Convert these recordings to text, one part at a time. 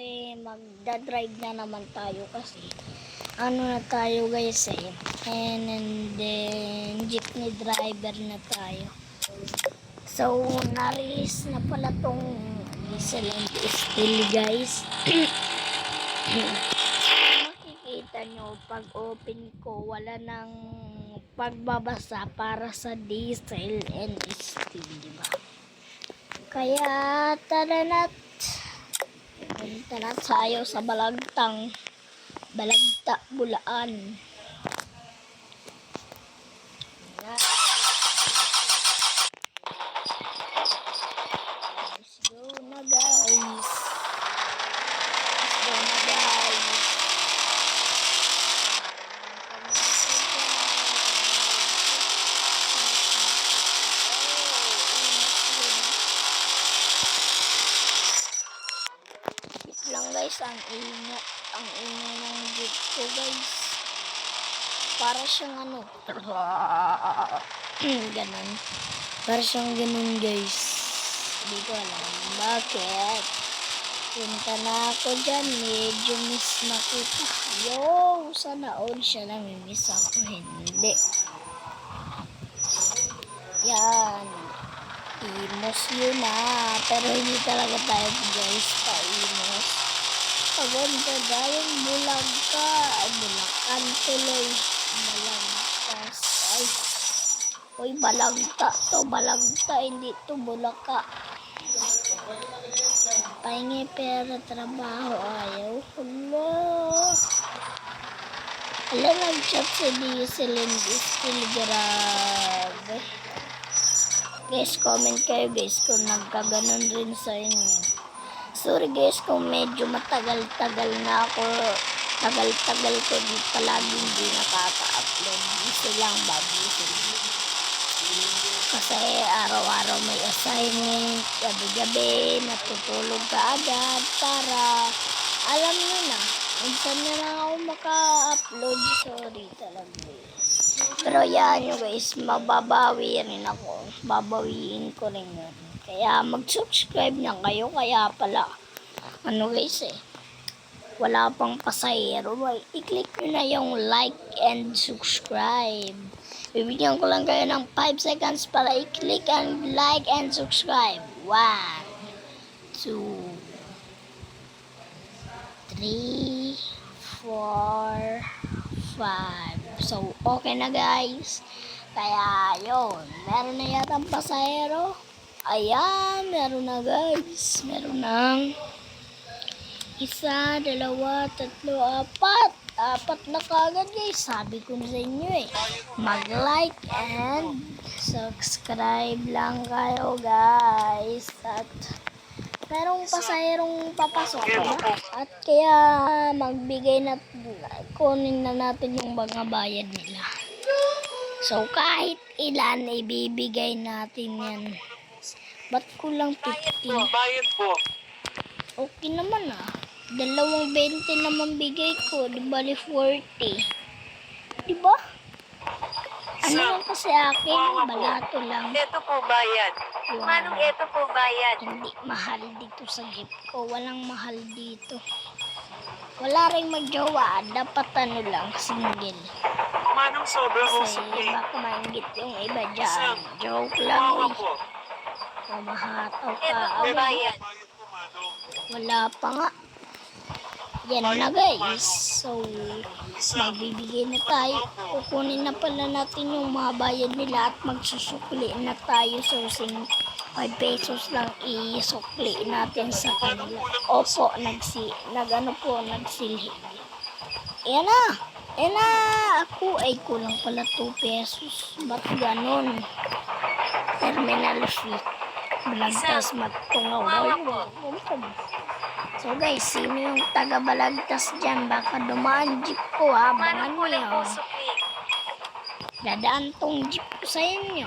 kasi magdadrive na naman tayo kasi ano na tayo guys and then jeepney driver na tayo. So naris na pala tong diesel and steel guys. Makikita nyo pag open ko wala nang pagbabasa para sa diesel and steel, diba? Kaya tara na tayo sa Balagta, Bulaan. Let's go na guys. Lang guys, ang ingay ng jeep ko guys. Para siyang ano, ganun. Para siyang ganun guys. Hindi ko alam bakit. Punta na ako dyan, medyo miss na kita. Yo, sana all siya na miss ako, hindi. Yan. Imos yun pero hindi talaga tayo guys pa-imos. Paganda dahil Bulacan tuloy. Balagtas. Ay. Uy, Balagta to. Balagta, hindi to Bulaca. Pahingi pera, trabaho, ayaw. Hala, nag-chat si diesel and steel, grabe. Guys, comment kayo guys kung nagkaganon rin sa inyo. Sorry guys kung medyo matagal-tagal na ako. Tagal-tagal ko di palagi hindi nakaka-upload. Busy lang ba? Busy. Kasi araw-araw may assignment. Gabi-gabi natutulog ka agad para alam nyo na. Minsan na lang ako maka-upload. Sorry talaga guys. Pero yan nyo guys, mababawi rin ako. Babawiin ko rin yun. Kaya mag-subscribe na kayo. Kaya pala, ano guys wala pang pasahero. I-click nyo na yung like and subscribe. Bibigyan ko lang kayo ng 5 seconds para i-click and like and subscribe. 1, 2, 3, 4, 5. So, okay na guys. Kaya, yun. Meron na yatang pasahero. Ayan, meron na guys. Meron ng 1, 2, 3, 4. 4 na kagad guys. Sabi ko na sa inyo mag-like and subscribe lang kayo guys. At merong pasahirong papasok at kaya magbigay na kunin na natin yung mga bayad nila. So kahit ilan ibibigay natin yan. Ba't kulang 50? Bayad po. Okay naman 2.20 naman bigay ko. Di bali 40. Diba? Ano lang kasi akin, balato lang. Ito po bayad. Yung, Manong ito po bayad. hindi mahal dito sa jeep ko. Walang mahal dito. Wala ring magjowa. Dapat ano lang, single. Manong sobrang Kasi usok baka maingit yung iba dyan. Joke lang po. Mamahataw ka. Ito po bayad. Wala pa nga. Yan na guys. So, magbibigay na tayo. Kukunin na pala natin yung mga bayad nila at magsusukli na tayo. So, 5 pesos lang isukli natin sa kanila. Opo, nagsilhi. Ayan na. Ayan na. Ako ay kulang pala 2 pesos. Ba't ganon? Terminal fee. Balagtas magtungaw. So guys, sino yung taga Balagtas dyan? Baka dumaan jeep ko abangan nyo. Dadaan tong jeep ko sa inyo.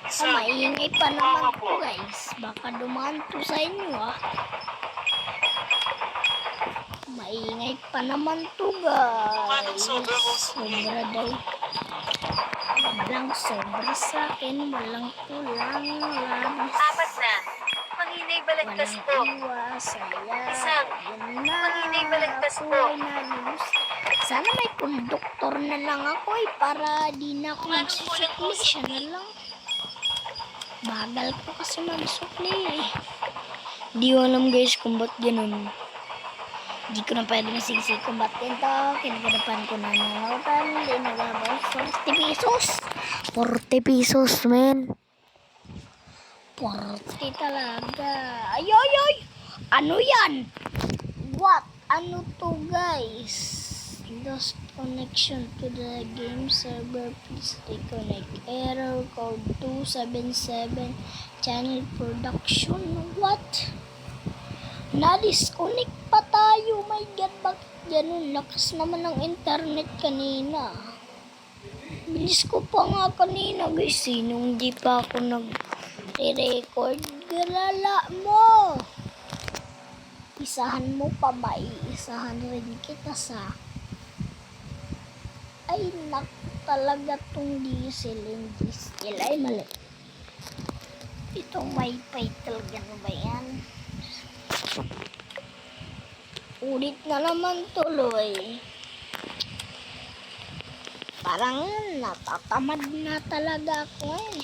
Maingay pa naman po guys. Baka dumaan to sa inyo Maingay pa naman to guys. Sobra daw. Walang sobra sa akin. Walang kulang. Apat na. Manginay ba balagtas po. iwas, saya. Isang, Yun na, Manginay balagtas ako po. ay nalulus. Sana may konduktor na lang ako para di na ako Kung anong kulang po, magsukli. Siya na lang. Bagal ko kasi magsukli eh. Di ko alam guys kung ba't ganun. Di ko na pwede masisi kung ba't ganito. Kinaganapan ko na nangautan. Di nagabal. 40 pesos. 40 pesos, men. 40 talaga. Ay, ay, ay! Ano yan? What? Ano to, guys? Lost connection to the game server. Please reconnect. Error code 277. Channel production. What? Na-disconnect pa tayo. My God, bakit ganun? Lakas naman ng internet kanina. Bilis ko pa nga kanina, guys. Nung di pa ako nag-record. Galala mo! Isahan mo pa ba? Isahan rin kita sa... Ay, talaga tong diesel. Yung diesel ay mali. Itong wifi talaga na ba yan? Ulit na naman tuloy. Parang natatamad na talaga ako eh.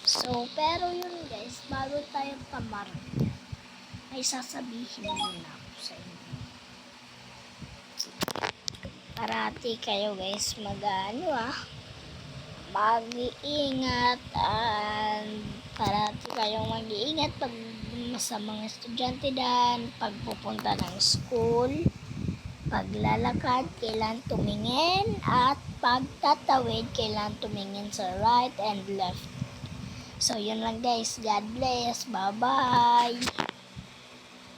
So, pero yun guys, bago tayo tamar, ay sasabihin muna ako sa inyo. Parati kayo guys mag-iingat and parati kayong mag-iingat pag sa mga estudyante dan, pagpupunta ng school, paglalakad, kailan tumingin at pagtatawid, kailan tumingin sa right and left. So yun lang guys, God bless, bye bye.